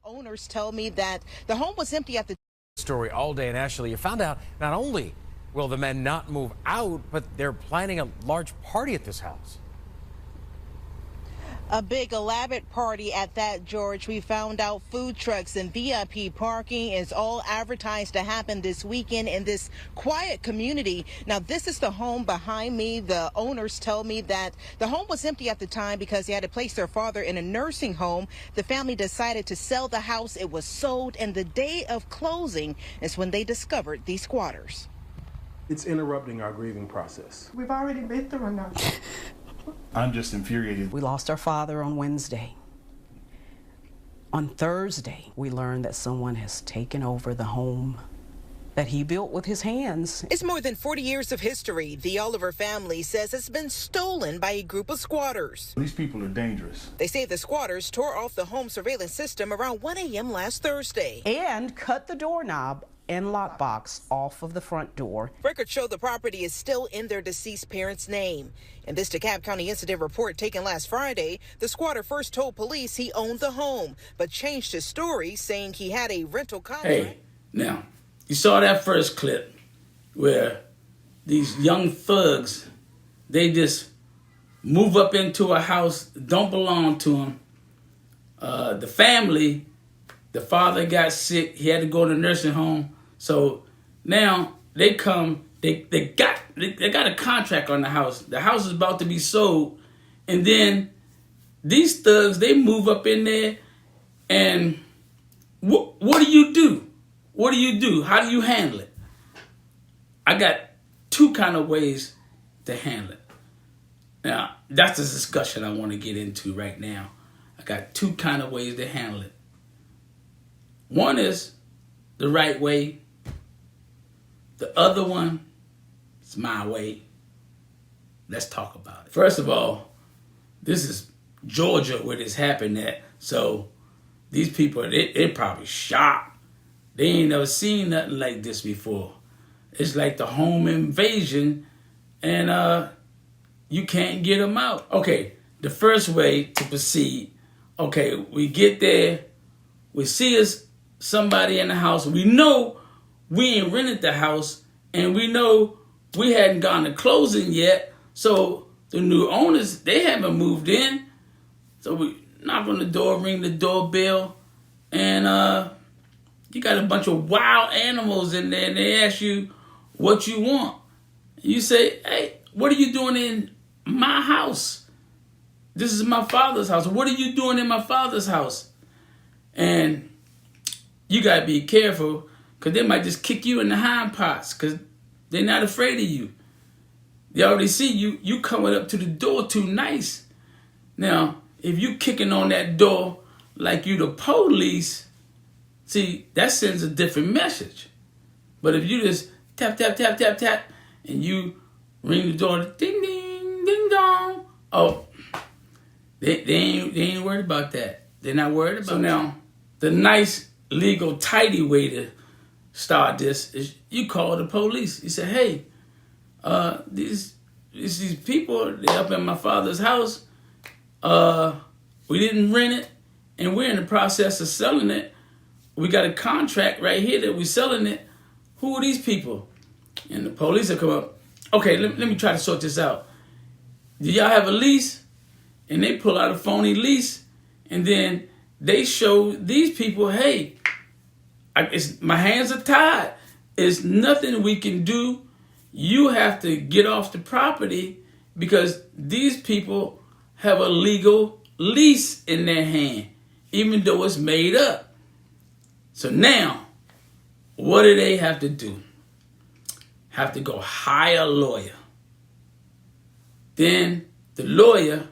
Owners tell me that the home was empty at the story all day, and Ashley, you found out not only will the men not move out, but they're planning a large party at this house. A big elaborate party at that, George. We found out food trucks and VIP parking is all advertised to happen this weekend in this quiet community. Now, this is the home behind me. The owners tell me that the home was empty at the time because they had to place their father in a nursing home. The family decided to sell the house. It was sold, and the day of closing is when they discovered these squatters. It's interrupting our grieving process. We've already been through enough. I'm just infuriated. We lost our father on Wednesday. On Thursday, we learned that someone has taken over the home that he built with his hands. It's more than 40 years of history. The Oliver family says it's been stolen by a group of squatters. These people are dangerous. They say the squatters tore off the home surveillance system around 1 a.m. last Thursday. And cut the doorknob and lockbox off of the front door. Records show the property is still in their deceased parents' name. In this DeKalb County incident report taken last Friday, the squatter first told police he owned the home, but changed his story, saying he had a rental contract. Hey, now, you saw that first clip where these young thugs, they just move up into a house, don't belong to them. The family, the father got sick, he had to go to the nursing home. So now they come, they got a contract on the house. The house is about to be sold. And then these thugs, they move up in there, and what do you do? What do you do? How do you handle it? I got two kind of ways to handle it. Now, that's the discussion I want to get into right now. I got two kind of ways to handle it. One is the right way. The other one is my way. Let's talk about it. First of all, this is Georgia where this happened at. So these people, they're probably shocked. They ain't never seen nothing like this before. It's like the home invasion, and you can't get them out. Okay, the first way to proceed, okay, we get there, we see somebody in the house. We know we ain't rented the house, and we know we hadn't gone to closing yet, so the new owners, they haven't moved in. So we knock on the door, ring the doorbell, and you got a bunch of wild animals in there, and they ask you what you want. You say, hey, what are you doing in my house? This is my father's house. What are you doing in my father's house? And you got to be careful, because they might just kick you in the hind parts, because they're not afraid of you. They already see you coming up to the door too nice. Now, if you kicking on that door like you the police, see, that sends a different message. But if you just tap, tap, tap, tap, tap, and you ring the door, ding, ding, ding, dong, oh, they ain't worried about that. They're not worried about it. So now, the nice, legal, tidy way to start this is you call the police. You say, hey, these people, they're up in my father's house. We didn't rent it, and we're in the process of selling it. We got a contract right here that we're selling it. Who are these people? And the police will come up. Okay, let me try to sort this out. Do y'all have a lease? And they pull out a phony lease, and then they show these people, hey, my hands are tied. There's nothing we can do. You have to get off the property because these people have a legal lease in their hand, even though it's made up. So now, what do they have to do? Have to go hire a lawyer. Then the lawyer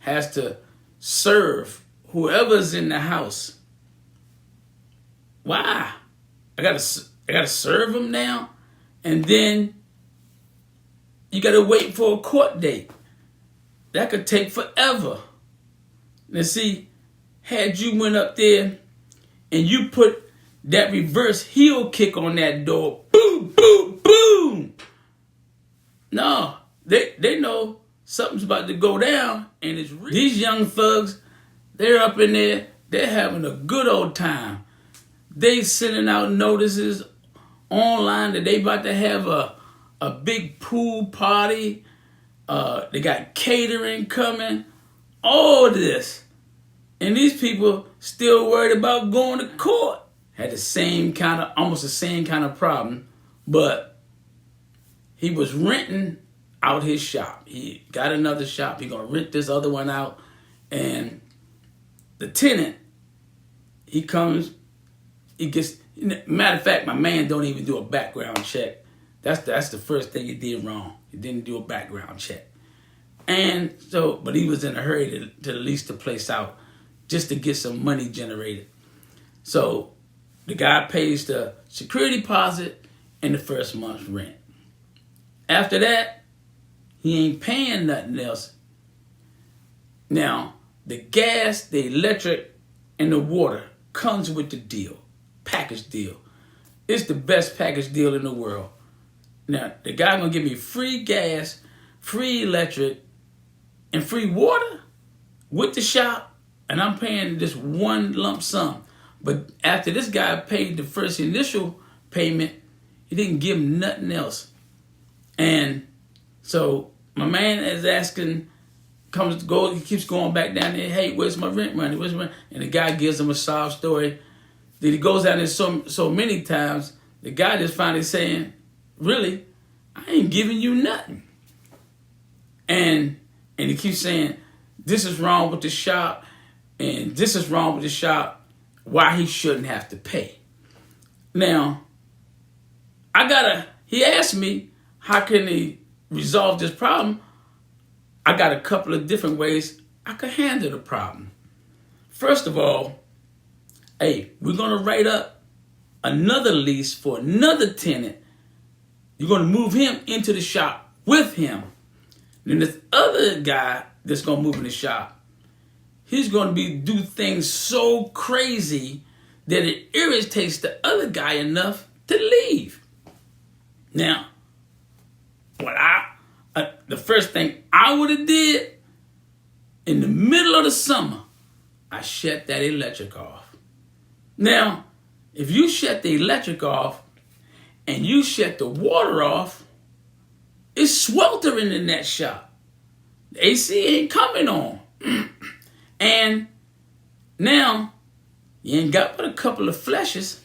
has to serve whoever's in the house. Why? I gotta serve them now, and then you gotta wait for a court date. That could take forever. Now see, had you went up there and you put that reverse heel kick on that door, boom, boom, boom. No, they know something's about to go down, and it's real. These young thugs, they're up in there, They're having a good old time. They sending out notices online that they about to have a big pool party. They got catering coming. All this. And these people still worried about going to court. Had almost the same kind of problem, but he was renting out his shop. He got another shop. He's gonna rent this other one out. And the tenant, he comes, he gets, matter of fact, my man don't even do a background check. That's the first thing he did wrong. He didn't do a background check. And so, but he was in a hurry to lease the place out just to get some money generated. So the guy pays the security deposit and the first month's rent. After that, he ain't paying nothing else. Now, the gas, the electric, and the water comes with the deal, package deal. It's the best package deal in the world. Now, the guy gonna give me free gas, free electric, and free water with the shop, and I'm paying this one lump sum. But after this guy paid the first initial payment, he didn't give him nothing else. And so my man is asking, he keeps going back down there, hey, where's my rent money? Where's my rent? And the guy gives him a sob story. Then he goes down there so many times, the guy just finally saying, really, I ain't giving you nothing. And he keeps saying, this is wrong with the shop, and this is wrong with the shop, why he shouldn't have to pay. Now, he asked me, how can he resolve this problem? I got a couple of different ways I could handle the problem. First of all, hey, we're going to write up another lease for another tenant. You're going to move him into the shop with him. Then this other guy that's going to move in the shop, he's going to do things so crazy that it irritates the other guy enough to leave. Now, the first thing I would have did in the middle of the summer, I shut that electric off. Now, if you shut the electric off and you shut the water off, it's sweltering in that shop. The AC ain't coming on. And now, you ain't got but a couple of flushes.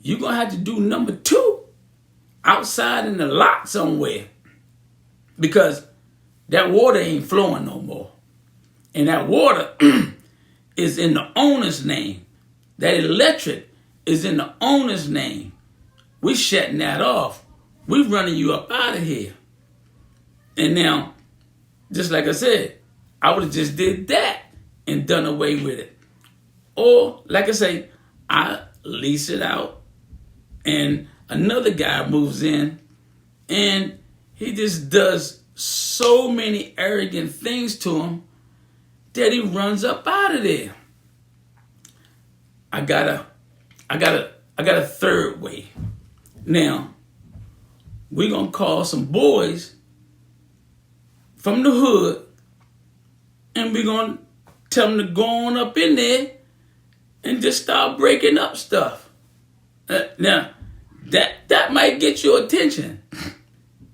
You're going to have to do number 2 outside in the lot somewhere. Because that water ain't flowing no more. And that water is in the owner's name. That electric is in the owner's name. We shutting that off. We running you up out of here. And now, just like I said, I would have just did that and done away with it. Or, like I say, I lease it out and another guy moves in and he just does so many arrogant things to him that he runs up out of there. I got a third way. Now, we're going to call some boys from the hood and we're going to tell them to go on up in there and just start breaking up stuff. Now, that might get your attention.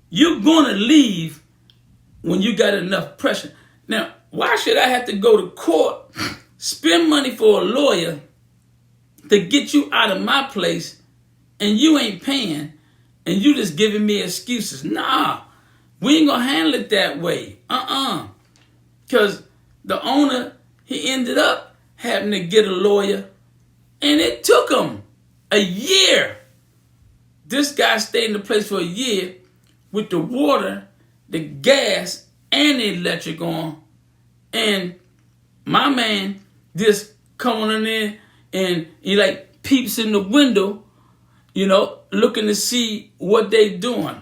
You're going to leave when you got enough pressure. Now, why should I have to go to court, spend money for a lawyer to get you out of my place and you ain't paying and you just giving me excuses? Nah, we ain't going to handle it that way. Because the owner, he ended up having to get a lawyer and it took him a year. This guy stayed in the place for a year with the water, the gas, and the electric on. And my man just come on in there and he like peeps in the window, looking to see what they doing.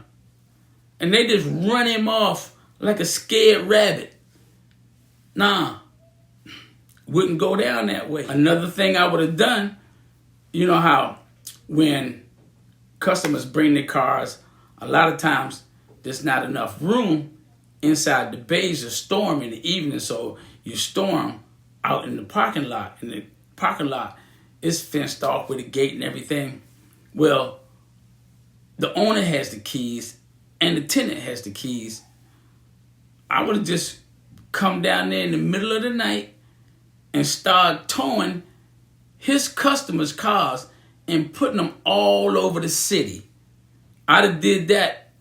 And they just run him off like a scared rabbit. Nah, wouldn't go down that way. Another thing I would have done, you know how when customers bring their cars, a lot of times there's not enough room inside the bays to store them in the evening, so you store them out in the parking lot. And the parking lot is fenced off with a gate and everything. Well, the owner has the keys and the tenant has the keys. I would have just come down there in the middle of the night and start towing his customers' cars and putting them all over the city. I'd have did that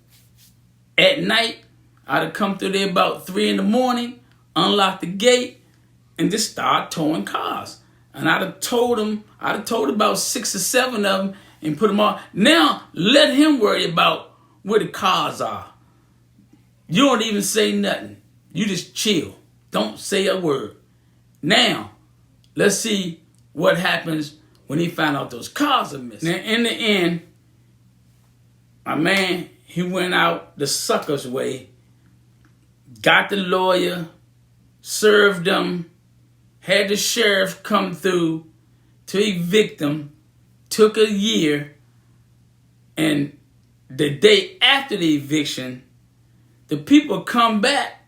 at night. I'd have come through there about 3 a.m, unlock the gate, and just start towing cars. And I'd have towed about 6 or 7 of them and put them all. Now, let him worry about where the cars are. You don't even say nothing. You just chill. Don't say a word. Now, let's see what happens when he found out those cars are missing. Now, in the end, my man, he went out the sucker's way, got the lawyer, served them, had the sheriff come through to evict them, took a year, and the day after the eviction, the people come back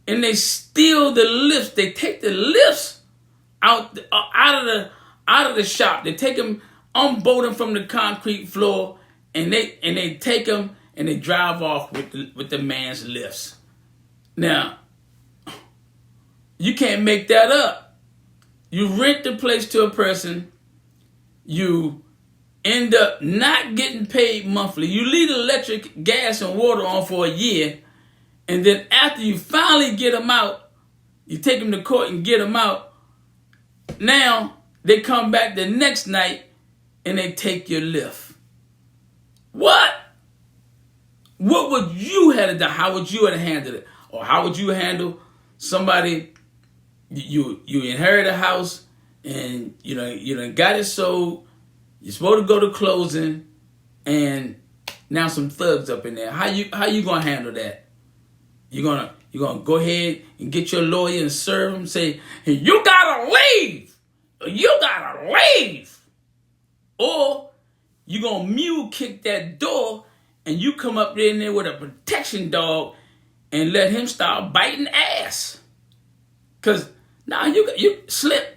and they steal the lifts. They take the lifts out of the shop. They take them, unbolt them from the concrete floor, and they take them and they drive off with the man's lifts. Now, you can't make that up. You rent the place to a person, you end up not getting paid monthly. You leave electric, gas, and water on for a year, and then after you finally get them out, you take them to court and get them out. Now, they come back the next night and they take your lift. What? What would you have done? How would you have handled it? Or how would you handle somebody, you inherit a house and you done got it sold, you're supposed to go to closing, and now some thugs up in there. How you gonna handle that? You gonna go ahead and get your lawyer and serve him, say, hey, you gotta leave! You gotta leave! Or you gonna mule kick that door and you come up in there with a protection dog and let him start biting ass. Cause now you slip.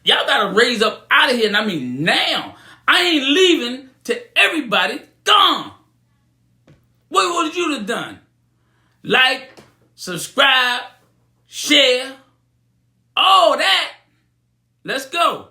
Y'all gotta raise up out of here. And I mean now. I ain't leaving till everybody gone. What would you have done? Like, subscribe, share, all that. Let's go.